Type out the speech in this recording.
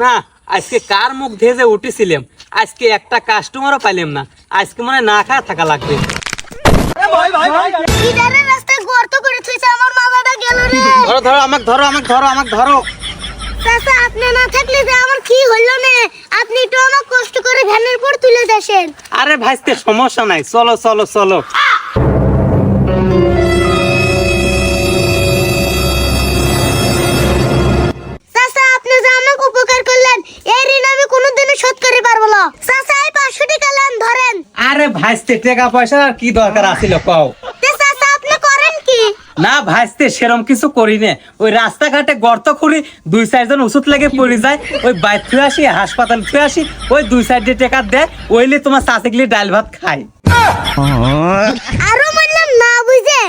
না আজকে কার মুখ দিয়ে যে উঠেছিলাম, আজকে একটা কাস্টমারও পাইলাম না। আজকে মনে না খাওয়া থাকা লাগবে। ইদারের রাস্তায় গর্ত করে থইছে, আমার মাথাটা গেল রে। ধরো ধরো আমাকে, ধরো আমাকে, ধরো আমাকে, ধরো। চাচা আপনি না থাকলে যে আমার কি হইলো না, আপনি তো আমাকে কষ্ট করে ভ্যানের পর তুলে দেন। আরে ভাইস্তে সমস্যা নাই, চলো চলো চলো। চাচা আপনি যে আমাকে উপকার করলেন, এই ঋণ আমি কোনোদিনও শোধ করতে পারবো না। চাচা এই 500 টাকা নেন, ধরেন। আরে ভাইস্তে টাকা পয়সা আর কি দরকার আছিল কও? তে চাচা আপনি করেন কি? না ভাইস্তে সেরম কিছু করি না, ওই রাস্তাঘাটে গর্ত খুঁড়ি, 2-4 জন ওষুধ লেগে পড়ে যায়, ওই বাইর থুয়ে আসি, হাসপাতাল থুয়ে আসি, ওই 2 সাইডে টাকা দেয়, ওইলে তোমার চাচিগুলি ডাল ভাত খায়। আরো বললাম না বুঝে।